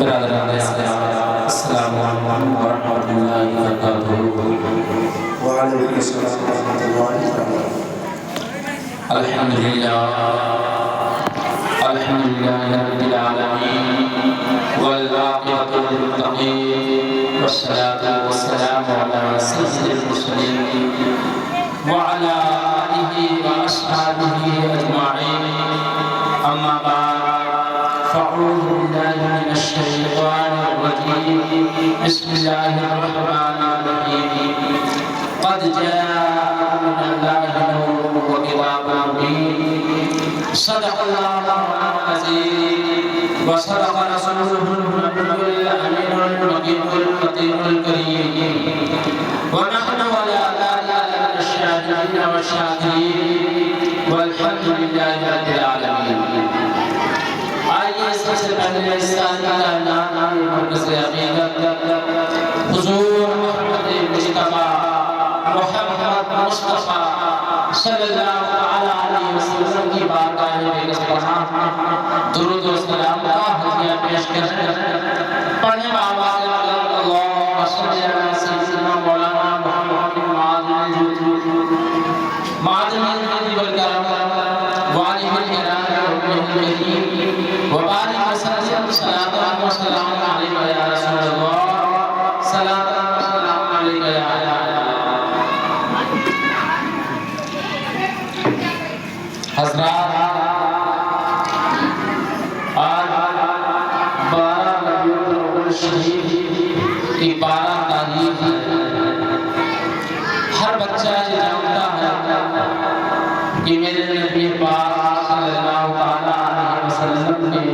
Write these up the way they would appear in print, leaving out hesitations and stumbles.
برادران اسلام، السلام علیکم ورحمۃ اللہ وبرکاتہ۔ وعلیکم السلام ورحمۃ اللہ وبرکاتہ۔ الحمدللہ رب العالمین والعاقبۃ للمتقین والصلاة والسلام علی سید المرسلین وعلی آلہ واصحابہ اجمعین، اما بعد فاعوذ باللہ من الشیطان الرجیم، بسم اللہ الرحمن الرحیم۔ قد جاءکم من اللہ نور وکتاب مبین، صدق اللہ العظیم وصدق رسولہ النبی الامین المکین القدیم الکریم، ونحن علی ذلک من الشاہدین والشاکرین والحمد للہ رب العالمین۔ آئیے سب سے پہلے اسلامی کائنات مرکز عقیدت حضور محمد مصطفیٰ محمد مصطفیٰ صلی اللہ علیہ وسلم کی بارگاہ میں درود و سلام کا ہدیہ پیش کریں۔ پڑھنے آواز اللہم صلی علی سیدنا مولانا محمد معظم الجود والکرم وعلہ الکرام الکریم وبارک وسلم صلاۃ و سلام علیک یا رسول اللہ، صلاۃ و سلام علیک یا حضرات۔ آج 12 ربیع الاول شریف کی 12 تاریخ ہے۔ ہر بچہ یہ جانتا ہے کہ میرے نبی پاک صلی اللہ علیہ وسلم نے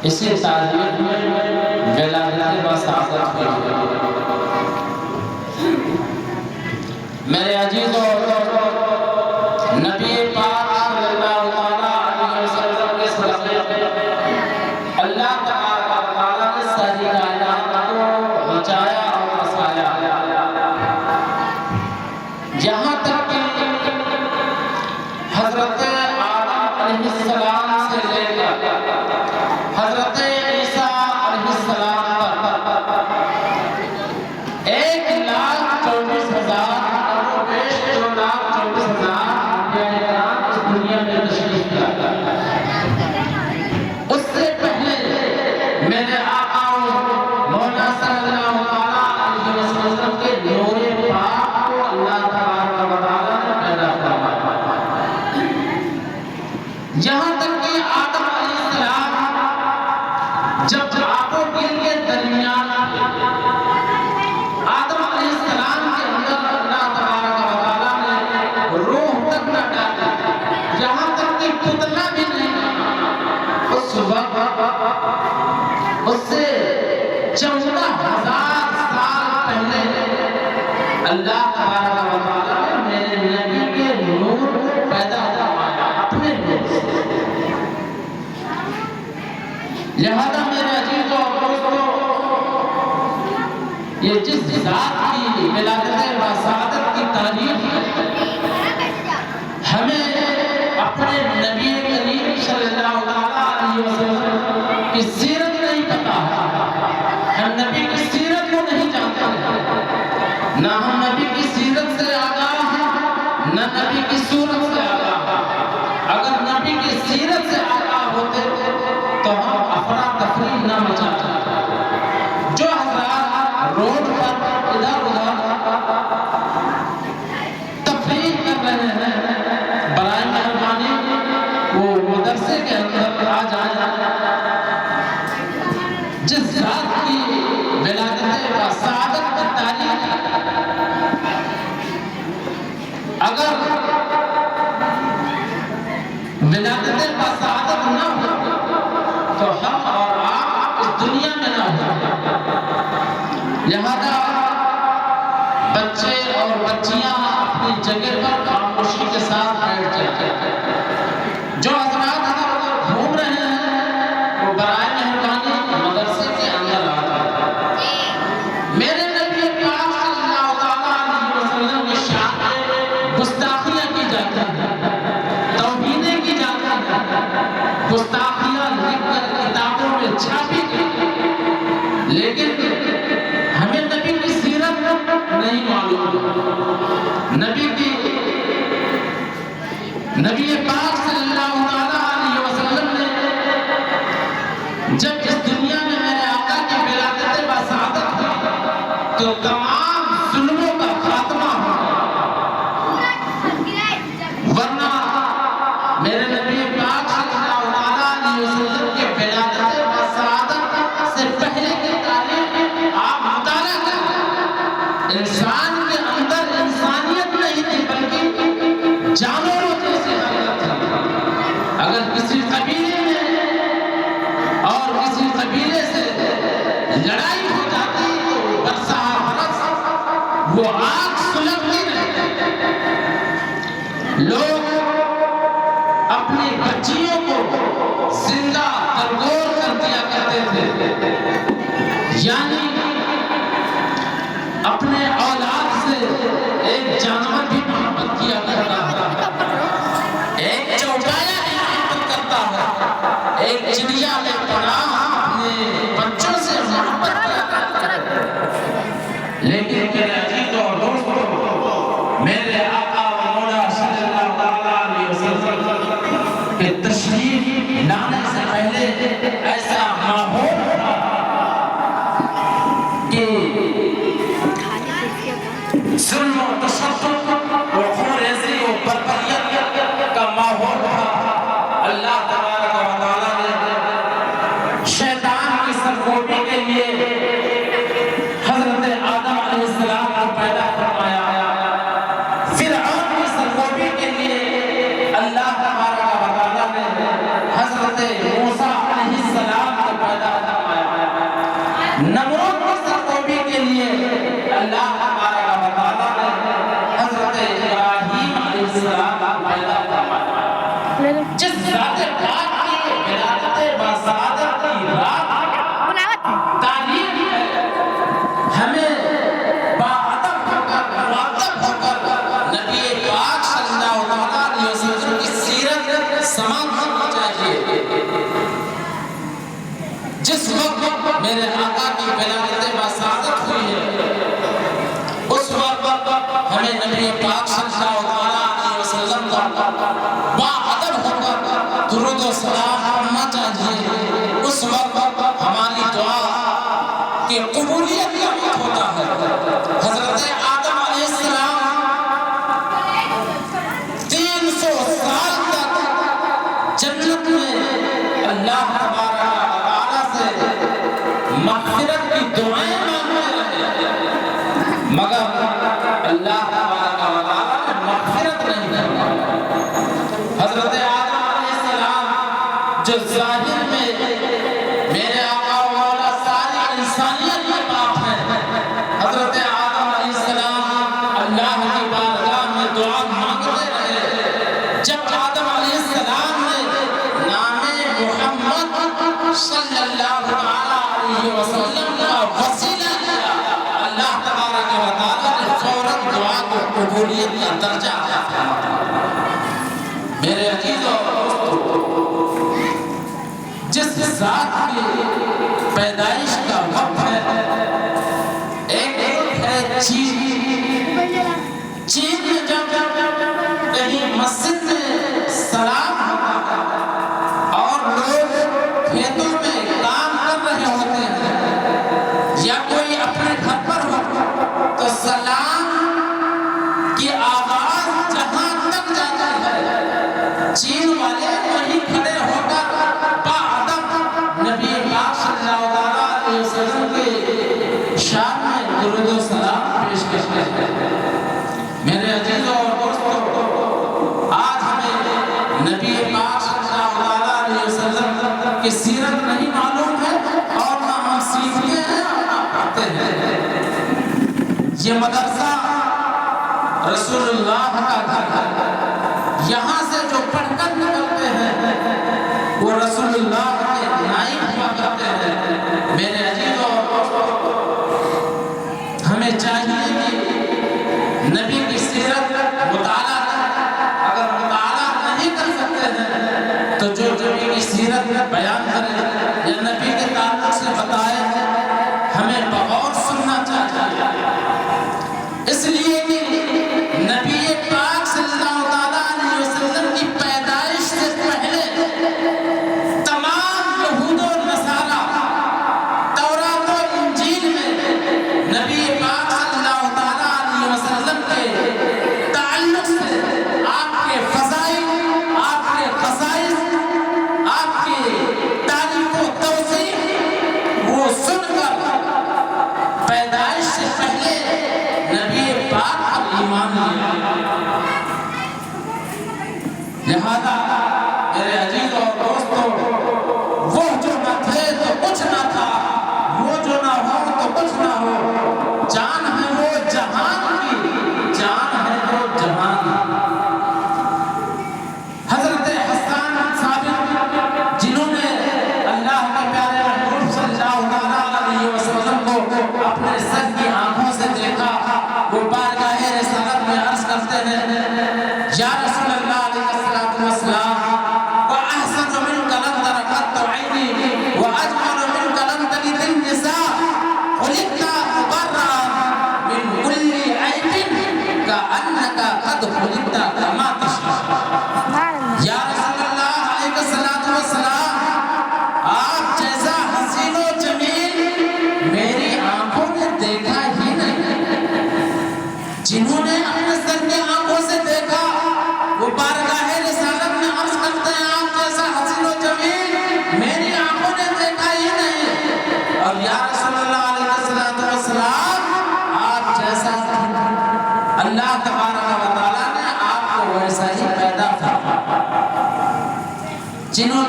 اسی تاریخ میں ولادت بسعادت ہوئی ہے۔ میرے عزیزوں، نبی پاک صلی اللہ علیہ وسلم کے صدقے اللہ تبارک و تعالیٰ نے ساری کائنات کو بچایا اور بسایا، یہاں تک کہ حضرت آدم علیہ السلام سے لے کر حضرت عیسیٰ علیہ السلام پر 1,24,000 دنیا میں تشریف لایا۔ اس سے پہلے میرے آقا مولا صلی اللہ علیہ وسلم کے نور پاک کو اللہ تبارک و تعالیٰ نے پیدا فرمایا، یہاں تک کہ آدم علیہ السلام جب آپ و گل کے درمیان آدم علیہ السلام کے اندر اللہ تبارک و تعالیٰ نے روح تک نہ ڈالی، یہاں تک کہ پتلا بھی نہیں، اس وقت اس سے 14,000 سال پہلے اللہ تبارک و تعالیٰ نے میرے نبی کے نور کو پیدا فرمایا اپنے نور سے۔ لہذا میرے عزیزوں اور دوستوں، یہ جس ذات کی ولادت و سعادت کی تاریخ ہے، ہمیں اپنے نبی کریم صلی اللہ علیہ وسلم کی سیرت نہیں پتا ہے، ہم نبی کی سیرت کو نہیں جانتے ہیں، نہ ہم نبی کی سیرت سے آگاہ ہیں، نہ نبی کی صورت سے آگاہ ہیں۔ اگر نبی کی سیرت سے آگاہ ہوتے تو ہم افراتفری نہ مچاتے۔ جو حضرات روڈ پر ادھر ادھر تفریح کر رہے ہیں، برائے مہربانی وہ مدرسے کے اندر آ جائیں۔ جس ذات کی ولادت و سعادت کی تاریخ اگر ولادت و سعادت نہ ہو تو ہم اور آپ اس دنیا میں نہ ہو۔ لہذا بچے اور بچیاں اپنی جگہ پر خاموشی کے ساتھ بیٹھ جاتے ہیں۔ جو حضرات ادھر گھوم رہے ہیں وہ برائے مہربانی مدرسے کے اندر آ جائیں۔ میرے نبی پاک صلی اللہ علیہ وسلم کی شان میں گستاخیاں کی جاتی ہیں، توہینیں کی جاتی ہیں، گستاخیاں لکھ کر کتابوں میں اچھا بھی لیکن ہمیں نبی کی سیرت نہیں معلوم. نبی پاک صلی اللہ علیہ وسلم نے جب اس دنیا میں میرے آقا کی ولادت بسعادت ہوئی تو تمام ظلموں کا خاتمہ ہوا. ورنہ میرے نبی پاک صلی اللہ علیہ وسلم کے ولادت بسعادت سے پہلے کی تاریخ آپ مطالعہ کریں. انسان کے اندر انسانیت نہیں تھی بلکہ جانوروں جیسی حالت تھی. اگر کسی قبیلے میں اور کسی قبیلے سے لڑائی ہو جاتی تو برسہ برس وہ آگ سلگتی رہتی. لوگ اپنی بچیوں کو زندہ درگور کر دیا کرتے تھے. یعنی اپنے اولاد سے ایک جانور بھی محبت کیا کرتا ہے, ایک چوپایا بھی محبت کرتا ہے, ایک چڑیا میں پناہ اپنے بچوں سے محبت کیا کرتا ہے. لیکن میرے عزیز اور دوستوں, میرے آقا و مولا صلی اللہ علیہ وسلم کے تشریف لانے سے پہلے ایسا ماحول تھا کہ ظلم و تشدد و خونریزی و بربریت کا ماحول تھا. اللہ تبارک و تعالیٰ نے شیطان کی سرکوبی کے لیے حضرت آدم علیہ السلام کو پیدا فرمایا. فرعون کی سرکوبی کے لیے اللہ تبارک و تعالیٰ نے حضرت موسیٰ علیہ السلام کو پیدا فرمایا. نمرود کی سرکوبی کے لیے اللہ تبارک و تعالیٰ نے حضرت ابراہیم علیہ السلام کو پیدا فرمایا. جس ذات پاک کی ولادت بسعادت کی رات تعلیم ہے, ہمیں باادب ہو کر مؤدب ہو کر نبی پاک صلی اللہ علیہ وسلم کی سیرت سماعت کرنی چاہیے. جس وقت میرے آقا کی ولادت بسعادت ہوئی ہے اس وقت ہمیں نبی پاک صلی اللہ علیہ وسلم کا باادب ہو کر درود و سلام کرنا چاہیے. اس وقت ہماری دعا کی قبولیت کا وقت ہوتا ہے. حضرت آدم علیہ السلام 300 سال تک جنت میں اللہ تبارک و تعالیٰ سے مغفرت کی دعائیں مانگتے رہے, مگر اللہ تبارک و تعالیٰ نے مغفرت نہیں دی. حضرت آدم علیہ السلام جو ظاہر میں میرے آقا و مولا ساری انسانیت کے باپ ہیں, حضرت آدم علیہ السلام اللہ کی بارگاہ میں دعا مانگتے رہے. جب آدم علیہ السلام نے نام محمد صلی اللہ علیہ وسلم کا وسیلہ کیا, اللہ تبارک و تعالیٰ نے فوراً دعا کو قبولیت کا درجہ عطا فرمایا. میرے عزیزوں اور دوستوں, جس ذات کی پیدائش کا وقت ہے, ایک ہے چین. چین میں جب کہیں مسجد میں سلام ہوتا ہے اور لوگ کھیتوں میں کام کر رہے ہوتے ہیں یا کوئی اپنے گھر پر ہو تو سلام کی آواز جہاں تک جاتی ہے چین والے وہیں کھڑے ہو کر باادب نبی پاک صلی اللہ علیہ وسلم کے شان میں درود و سلام پیش کرتے ہیں. میرے عزیزوں اور دوستوں, آج ہمیں نبی پاک صلی اللہ علیہ وسلم کی سیرت نہیں معلوم ہے اور نہ ہم سیکھتے ہیں اور نہ پڑھتے ہیں. یہ مدرسہ رسول اللہ کا گھر ہے. یہاں سے جو پڑھ کر نکلتے ہیں وہ رسول اللہ کے نائب ہوا کرتے ہیں. میرے عزیزوں اور دوستوں, ہمیں چاہیے کہ نبی کی سیرت مطالعہ کریں. اگر مطالعہ نہیں کر سکتے ہیں تو جو نبی کی سیرت بیان کریں یا نبی کے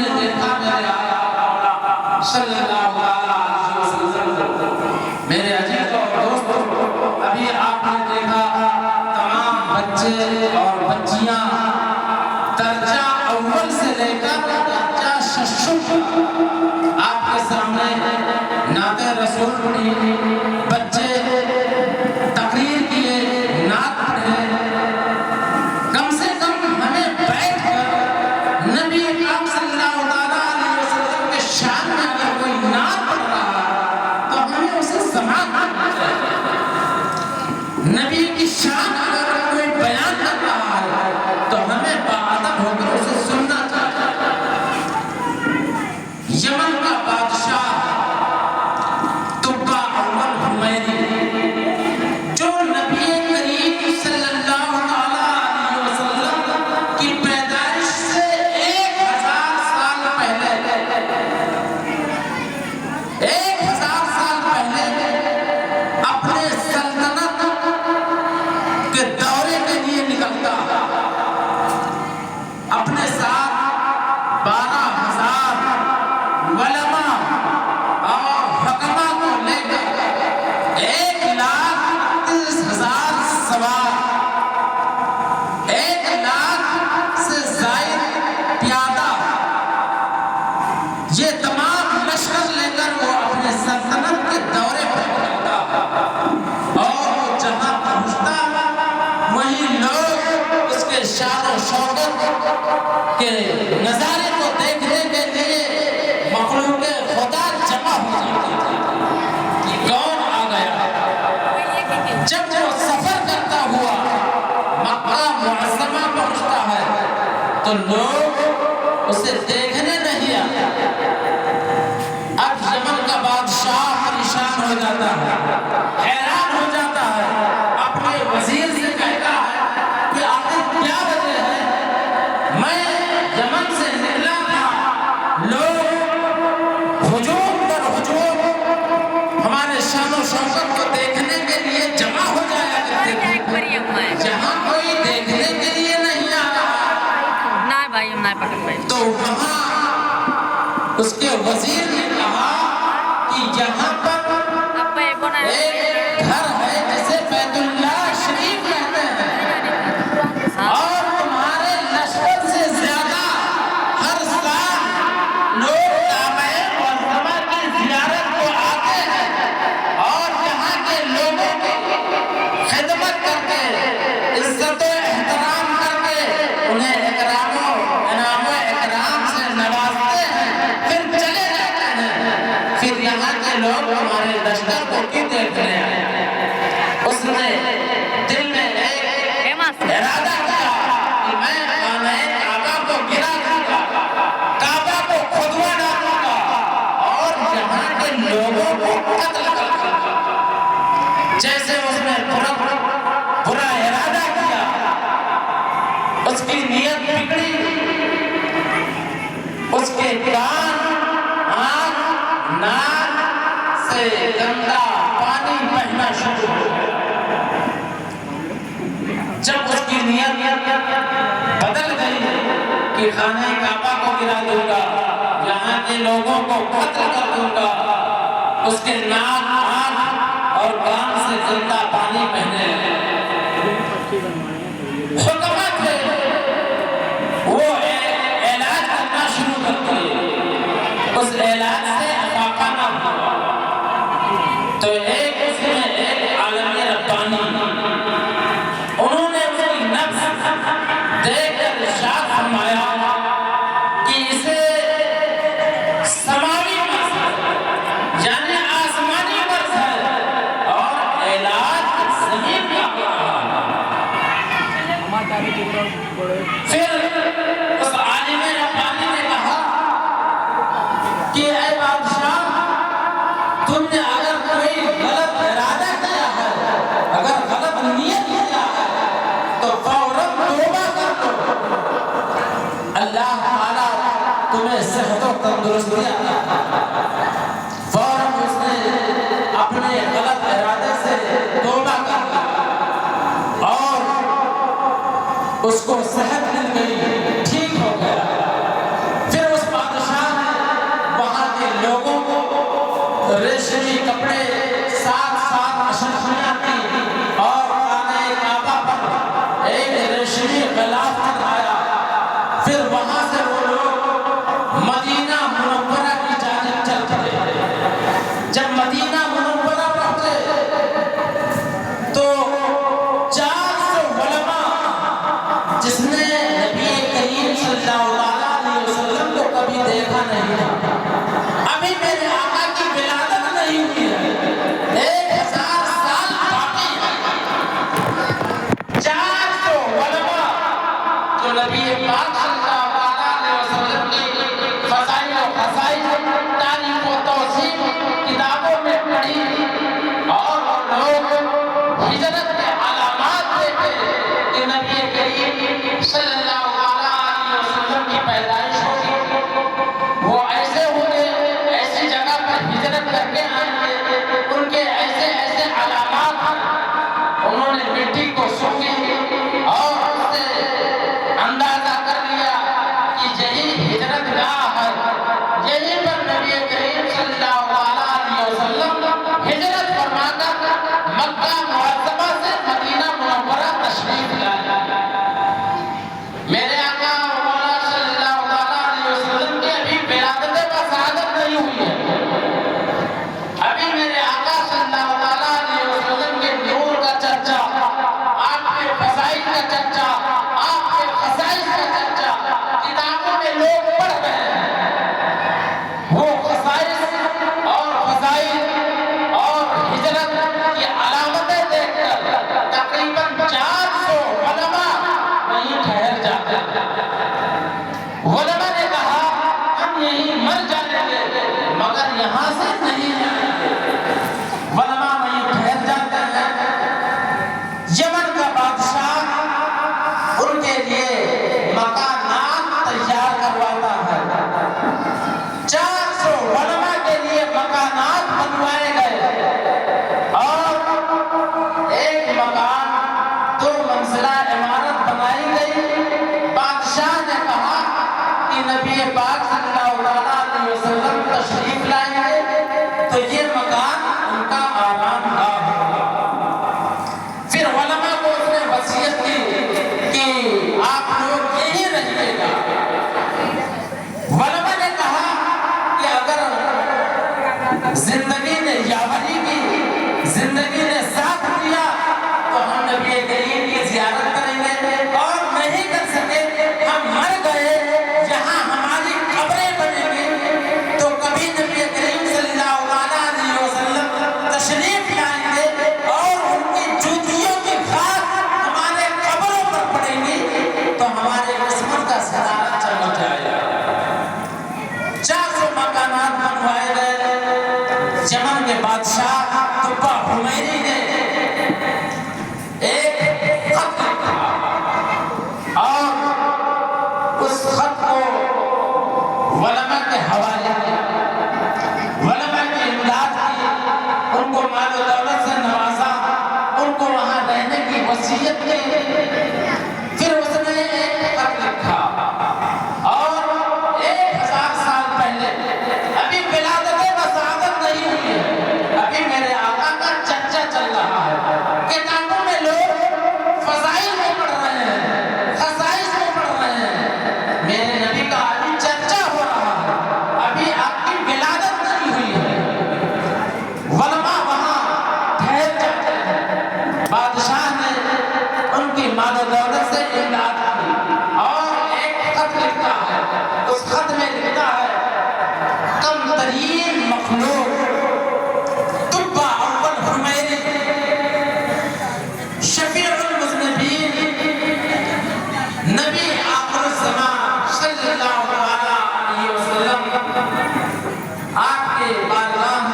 نے دیکھا میرے آقا صلی اللہ علیہ وسلم، میرے عزیز اور دوستو، ابھی آپ نے دیکھا تمام بچے اور بچیاں درجہ اول سے لے کر درجہ ششم آپ کے سامنے نعت رسول پڑھی، بچے تقریر کیے، نعت پڑھے۔ کم سے کم ہمیں بیٹھ کر نبی اکرم صلی اللہ علیہ وسلم کے شان میں اگر کوئی نعت پڑھ رہا ہے تو ہمیں اسے سماعت کرنا چاہیے۔ نبی کی شان اگر کوئی بیان کر رہا ہے تو ہمیں باادب ہو کر اسے سننا چاہیے۔ یمن کا بادشاہ تبا اول حمیری، جو نبی کریم صلی اللہ علیہ وسلم کی پیدائش سے 1000 سال پہلے 1000 سال پہلے اپنے سلطنت کے دورے کے لیے نکلتا، اپنے ساتھ 12,000 علماء اور حکماء کو لے کر 1,30,000 سوار، 1,00,000 سے زائد پیادہ، یہ تمام لشکر لے کر وہ اپنے سلطنت کے دورے پر نکلتا، اور وہ جہاں پہنچتا وہی لوگ اس کے شان و شوکت کے نظارے کو دیکھنے کے لیے مخلوق خدا جمع ہو جاتے تھے کہ کون آ گیا۔ جب وہ سفر کرتا ہوا مکہ معظمہ پہنچتا ہے تو لوگ اسے دیکھنے نہیں آتے۔ اب یمن کا بادشاہ پریشان ہو جاتا ہے، حیران ہو جاتا ہے، اپنے وزیر سے کہتا ہے کہ آخر کیا وجہ ہے؟ میں یمن سے نکلا تھا، لوگ ہجوم پر ہجوم ہمارے شان و شوکت کو دیکھنے کے لیے جمع ہو جایا کرتے تھے، جہاں کوئی دیکھنے کے لیے نہیں آ رہا تو وہاں اس کے وزیر نے کہا کہ یہاں پر ایک گھر ہے جسے بیت اللہ شریف کہتے ہیں، اور تمہارے لشکر سے زیادہ ہر سال لوگ کعبہ معظمہ کی زیارت کو آتے ہیں اور یہاں کے لوگوں کی خدمت کر کے، عزت و احترام کر کے انہیں اکرام و انعام و اکرام سے نوازتے ہیں، پھر چلے جاتے ہیں، پھر یہاں کے لوگ ہمارے لشکر کو کیوں دیکھنے آئے؟ اس نے دل میں ایک ارادہ کیا کہ میں خانہ کعبہ کو گرا دوں گا، کعبہ کو کھدوا ڈالوں گا اور یہاں کے لوگوں کو قتل کر دوں گا۔ جیسے اس نے برا ارادہ کیا، اس کی نیت بگڑی، اس کے کان، آنکھ، ناک سے گندا پانی بہنا شروع ہو گیا۔ جب اس کی نیت بدل گئی کہ خانہ کعبہ کو گرا دوں گا، یہاں کے لوگوں کو قتل کر دوں گا، اس کے ناک، آنکھ اور کان سے گندا پانی بہنے لگا۔ حکومت ہے وہ علاج کرنا شروع کر دیے، اس علاج سے افاقہ نہ ہوا تو ایک اس میں ایک عالم ربانی، انہوں نے اس کی نبض دیکھ کر ارشاد فرمایا کہ اسے سماوی مرض یعنی آسمانی مرض ہے اور علاج زمین کا ہو رہا ہے۔ پھر اس عالم ربانی نے کہا کہ اے بادشاہ، تم نے اگر کوئی غلط ارادہ کیا ہے، اگر غلط نیت کیا ہے تو فوراً توبہ کر دو، اللہ تعالیٰ تمہیں صحت و تندرستی عطا کرے۔ فوراً اس نے اپنے غلط ارادے سے توبہ کر دیا اور اس کو صحت مل گئی، ٹھیک ہو گیا۔ پھر اس بادشاہ دیکھا نہیں تھا، ابھی میرے آقا کی ولادت نہیں ہوئی ہے، 1000 سال باقی ہے۔ 400 علماء جو نبی پاک صلی اللہ علیہ وسلم کی فضائل و خصائص، تاریخ و توصیف کتابوں میں پڑھی، اور لوگ ہجرت کے علامات دیکھے کہ نبی کریم صلی اللہ علیہ وسلم کی پیدائش ہوگی، وہ ایسے ہوں گے، ایسی جگہ پر ہجرت کر کے آئیں گے، ان کے ایسے ایسے علامات ہیں۔ انہوں نے مٹی کو سونگی اور اس سے اندازہ کر لیا کہ یہی ہجرت گاہ ہے، یہیں پر نبی کریم صلی اللہ علیہ وسلم ہجرت فرما کر مکہ معظمہ سے مدینہ منورہ تشریف لائے۔ میرے آقا مولا صلی اللہ علیہ وسلم کی ابھی ولادت بسعادت نہیں ہوئی ہے، ابھی میرے آقا صلی اللہ علیہ وسلم کے نور کا چرچا، آپ کے فضائل کا چرچا، آپ کے خصائص کا چرچا کتابوں میں لوگ پڑھ رہے ہیں۔ وہ خصائص اور فضائل اور ہجرت کی علامتیں دیکھ کر تقریباً 400 علماء وہیں ٹھہر جاتے ہیں۔ علماء نے کہا ہم یہیں مر جائیں گے مگر یہاں سے نہیں جائیں گے۔ علماء وہیں ٹھہر جاتے ہیں۔ یمن کا بادشاہ ان کے لیے مکانات تیار کرواتا ہے، 400 علماء کے لیے مکانات بنوائے گئے، اور ایک مکان 2 منزلہ عمارت بنائی گئی۔ بادشاہ نے کہا کہ نبی پاک صلی اللہ علیہ وسلم تشریف لائیں گے تو یہ مکان ان کا آرام گاہ ہوگا۔ پھر علماء کو اس نے وصیت کی کہ آپ لوگ یہیں رہیے گا۔ علماء نے کہا کہ اگر زندگی نے یاوری کی، زندگی نے ساتھ دیا تو ہم نبی کریم کی زیارت کریں گے، اور نہیں کر سکے ہم مر گئے یہاں ہماری قبریں بنیں گی تو کبھی نبی کریم صلی اللہ علیہ وسلم تشریف لائیں گے اور ان کی جوتیوں کی خاک ہمارے قبروں پر پڑیں گی تو ہمارے قسمت کا ستارہ چمک جائے گا۔ 400 مکانات بنوائے گئے۔ یمن کے بادشاہ تبا حمیری نے ایک خط لکھا، اور اس خط کو علماء کے حوالے کیا، علماء کی امداد کی، ان کو مال و دولت سے نوازا، ان کو وہاں رہنے کی وصیت کی۔ پھر اس نے ایک خط لکھا، اور 1000 سال پہلے، ابھی ولادت بسعادت نہیں ہوئی ہے، ابھی میرے آقا کا چرچا چل رہا ہے، کتابوں میں لوگ فضائل میں پڑھ رہے ہیں، خصائص میں پڑھ رہے ہیں، میرے نبی کا ابھی چرچا ہو رہا ہے، ابھی آپ کی ولادت نہیں ہوئی ہے۔ علماء وہاں ٹھہر جاتے ہیں۔ بادشاہ نے ان کی مال و دولت سے امداد کی، اور ایک خط لکھتا ہے، اس خط میں لکھتا ہے کم ترین مخلوق تبا اول حمیری، شفیع المذنبین، نبی آخر الزمان صلی اللہ علیہ وسلم، آپ کے بارگاہ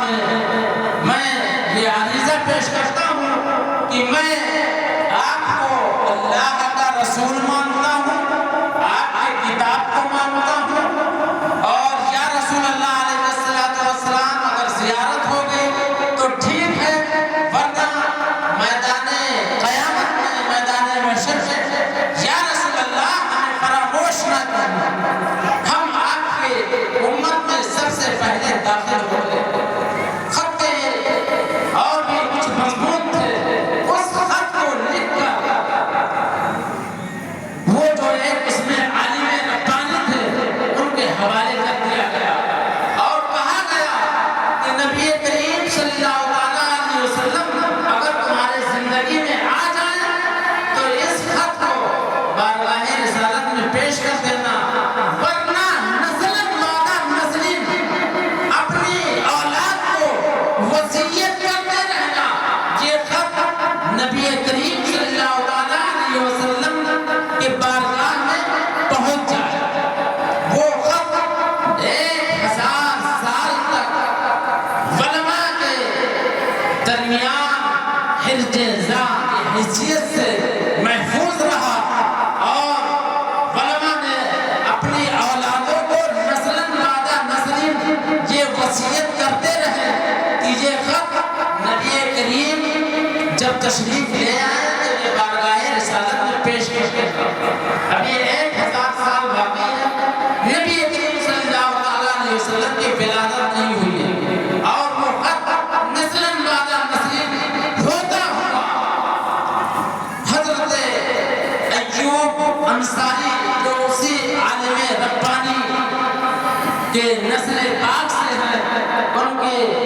میں یہ عریضہ پیش کرتا ہوں کہ میں آپ کو اللہ کا رسول مانتا ہوں، آپ کی کتاب کو مانتا ہوں، اور یا رسول اللہ علیہ السلام اگر زیارت ہو گئی تو ٹھیک ہے، ورنہ میدان قیامت میں، میدان محشر میں یا رسول اللہ ہمیں فراموش نہ کرنا، ہم آپ کے امت میں سب سے پہلے داخل ہو گئے۔ خط کے اور بھی کچھ مضمون تھے، اس خط کو لکھ کر وہ جو ایک اس میں عالم ربانی تھے ان کے حوالے کر دیا گیا، اور کہا گیا کہ نبی کریم صلی اللہ علیہ وسلم اگر تمہارے زندگی میں آ جائیں تو اس خط کو بارگاہ رسالت میں پیش کر دینا، ورنہ نسل مادہ نبی کریم صلی اللہ علیہ وسلم کے بارگاہ میں پہنچ جائے۔ وہ خط 1000 سال تک علماء کے درمیان حرز ذات کی حیثیت سے محفوظ رہا، اور علماء نے اپنی اولادوں کو نسلاً بعد نسل یہ وصیت کرتے رہے کہ یہ خط نبی کریم جب تشریف لے آئے تو یہ بارگاہ رسالت میں پیش کرتے ہیں۔ ابھی 1000 سال باقی ہے، نبی کریم صلی اللہ علیہ وسلم کی ولادت نہیں ہوئی ہے، اور وہ خط نسلاً بعد نسل ہوتا ہوا حضرت ایوب انصاری جو اسی عالم ربانی کے نسل پاک سے ہیں، ان کے